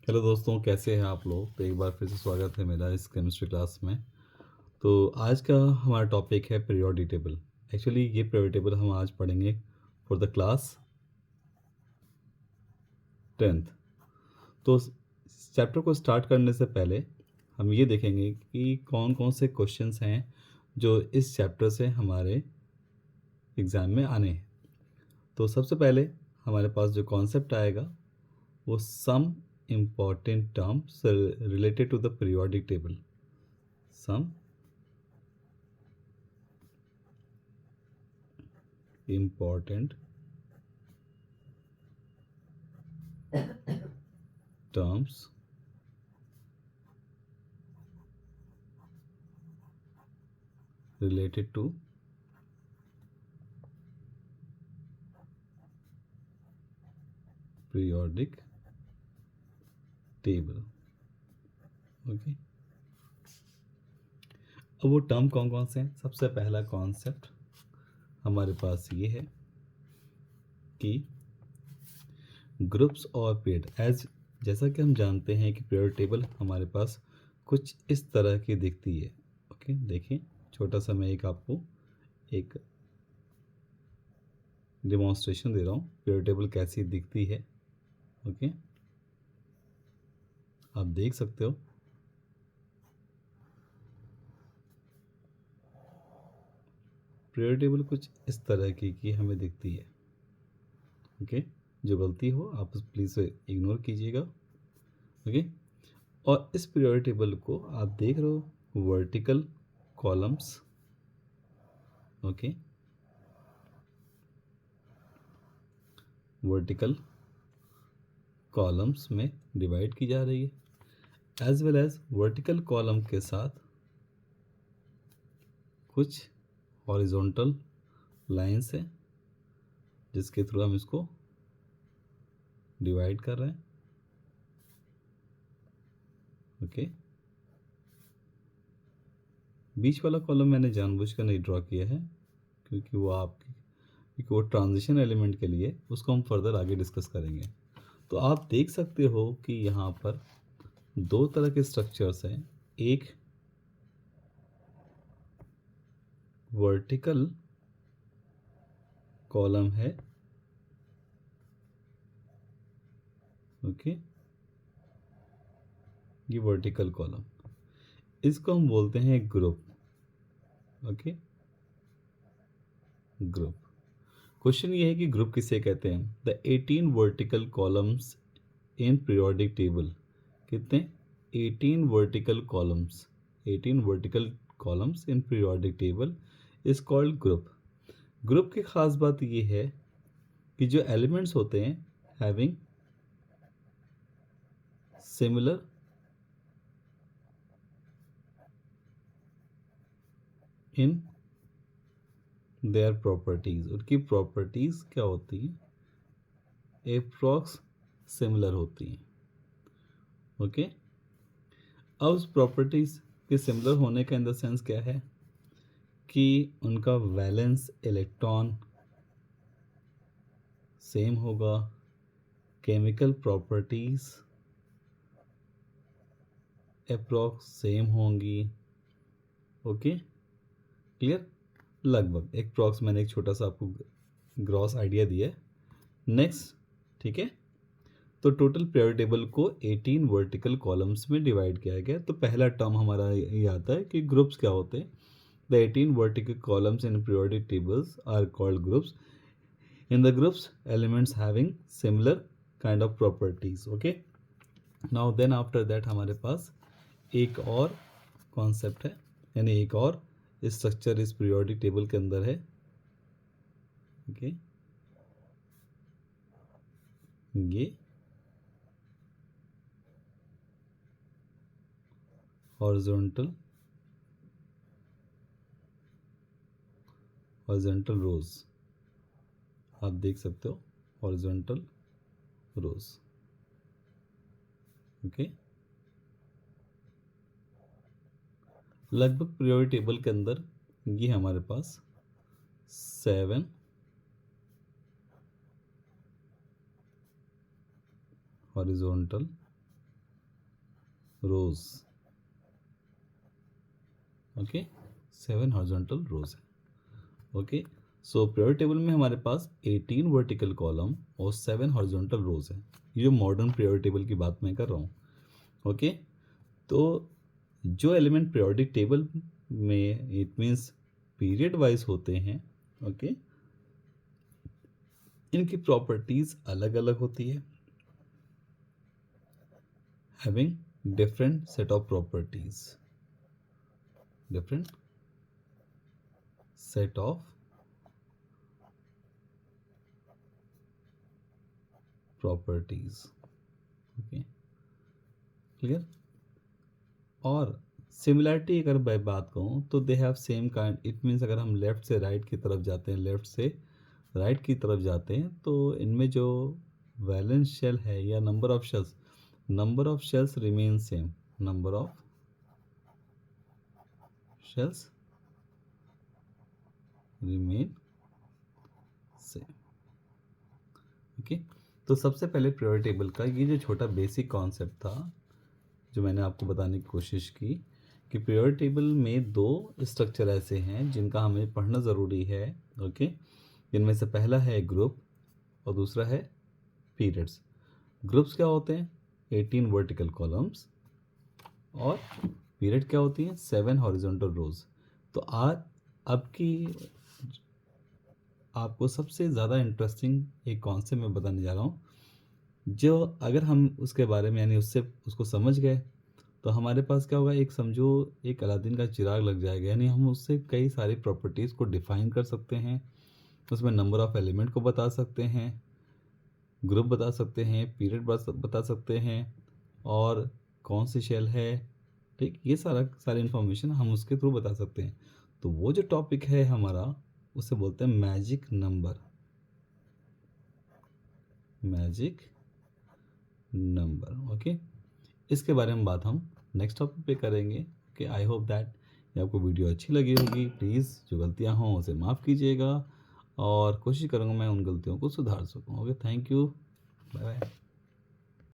Hello दोस्तों, कैसे हैं आप लोग। तो एक बार फिर से स्वागत है मेरा इस केमिस्ट्री क्लास में। तो आज का हमारा टॉपिक है पीरियोडिक टेबल। एक्चुअली ये पीरियोडिक टेबल हम आज पढ़ेंगे फॉर द क्लास 10th। तो चैप्टर को स्टार्ट करने से पहले हम ये देखेंगे कि कौन कौन से क्वेश्चंस हैं जो इस चैप्टर से हमारे एग्ज़ाम में आने हैं। तो सबसे पहले हमारे पास जो कॉन्सेप्ट आएगा वो some important terms related to the periodic table. सम important terms related to periodic table। Okay, अब वो टर्म कौन कौन से हैं। सबसे पहला कॉन्सेप्ट हमारे पास ये है कि ग्रुप्स और पीरियड एज, जैसा कि हम जानते हैं कि पीरियड टेबल हमारे पास कुछ इस तरह की दिखती है। ओके, देखिए छोटा सा मैं एक आपको एक डिमॉन्स्ट्रेशन दे रहा हूँ पीरियड टेबल कैसी दिखती है। ओके, आप देख सकते हो पीरियड टेबल कुछ इस तरह की हमें दिखती है। ओके, जो गलती हो आप प्लीज़ इग्नोर कीजिएगा। ओके, और इस पीरियोडिक टेबल को आप देख रहे हो vertical columns. Okay, vertical columns में डिवाइड की जा रही है, as well as vertical column के साथ कुछ हॉरिजॉन्टल लाइंस हैं जिसके थ्रू हम इसको डिवाइड कर रहे हैं। ओके, बीच वाला कॉलम मैंने जानबूझकर नहीं ड्रॉ किया है क्योंकि वो ट्रांजिशन एलिमेंट के लिए, उसको हम फर्दर आगे डिस्कस करेंगे। तो आप देख सकते हो कि यहाँ पर दो तरह के स्ट्रक्चर्स हैं। एक वर्टिकल कॉलम है, ओके, ये वर्टिकल कॉलम, इसको हम बोलते हैं ग्रुप। Okay, group. क्वेश्चन ये है कि ग्रुप किसे कहते हैं। The 18 vertical columns in periodic table. कितने? 18 vertical columns. 18 vertical columns in periodic table is called group. Group की खास बात ये है कि जो एलिमेंट्स होते हैं having similar in their properties, उनकी प्रॉपर्टीज क्या होती हैं, एप्रॉक्स सिमिलर होती हैं। ओके, अब उस प्रॉपर्टीज के सिमिलर होने का इन द सेंस क्या है कि उनका वैलेंस इलेक्ट्रॉन सेम होगा, केमिकल प्रॉपर्टीज अप्रॉक्स सेम होंगी। Okay, clear. लगभग एक प्रॉक्स, मैंने एक छोटा सा आपको ग्रॉस आइडिया दिया है। नेक्स्ट, ठीक है। तो टोटल पीरियोडिक टेबल को 18 वर्टिकल कॉलम्स में डिवाइड किया गया। तो पहला टर्म हमारा ये आता है कि ग्रुप्स क्या होते हैं। The 18 vertical columns in periodic tables are called groups. In the groups elements having similar kind of properties. Okay, now then after that हमारे पास एक और कॉन्सेप्ट है, यानी एक और स्ट्रक्चर इस पीरियोडिक टेबल के अंदर है। ओके, ये हॉरिजॉन्टल रोज, आप देख सकते हो हॉरिजॉन्टल रोज। ओके, लगभग पीरियोडिक टेबल के अंदर ये हमारे पास 7 हॉरिजॉन्टल रोज, ओके, 7 हॉरिजॉन्टल रोज है। ओके, सो पीरियोडिक टेबल में हमारे पास 18 वर्टिकल कॉलम और 7 हॉरिजॉन्टल रोज है। ये जो मॉडर्न पीरियोडिक टेबल की बात मैं कर रहा हूँ। ओके, तो जो एलिमेंट पीरियोडिक टेबल में इट मीन्स पीरियड वाइज होते हैं, ओके, इनकी प्रॉपर्टीज अलग अलग होती है, having different set of properties, different set of properties. Okay, clear. और सिमिलैरिटी अगर मैं बात कहूँ तो they have same kind, it means अगर हम लेफ्ट से राइट की तरफ जाते हैं, लेफ्ट से राइट की तरफ जाते हैं तो इनमें जो वैलेंस शेल है या number of shells remain same, number of shells remain same. Okay, तो सबसे पहले पीरियोडिक टेबल का ये जो छोटा बेसिक कॉन्सेप्ट था जो मैंने आपको बताने की कोशिश की कि पीरियोडिक टेबल में दो स्ट्रक्चर ऐसे हैं जिनका हमें पढ़ना ज़रूरी है। ओके, जिनमें से पहला है ग्रुप और दूसरा है पीरियड्स। ग्रुप्स क्या होते हैं? 18 वर्टिकल कॉलम्स, और पीरियड क्या होती हैं? 7 हॉरिजॉन्टल रोज। तो आज अब की आपको सबसे ज़्यादा इंटरेस्टिंग एक कॉन्सेप्ट मैं बताने जा रहा हूँ, जो अगर हम उसके बारे में यानी उसको समझ गए तो हमारे पास क्या होगा, एक समझो एक अलादीन का चिराग लग जाएगा। यानी हम उससे कई सारी प्रॉपर्टीज़ को डिफाइन कर सकते हैं, उसमें नंबर ऑफ़ एलिमेंट को बता सकते हैं, ग्रुप बता सकते हैं, पीरियड बता सकते हैं, और कौन सी शेल है, ठीक, ये सारी इन्फॉर्मेशन हम उसके थ्रू बता सकते हैं। तो वो जो टॉपिक है हमारा उसे बोलते हैं magic number, magic number. Okay, इसके बारे में बात हम नेक्स्ट टॉपिक पे करेंगे। ओके, आई होप दैट ये आपको वीडियो अच्छी लगी होगी। प्लीज़ जो गलतियां हों उसे माफ़ कीजिएगा और कोशिश करूँगा मैं उन गलतियों को सुधार सकूँ। Okay, thank you, bye bye.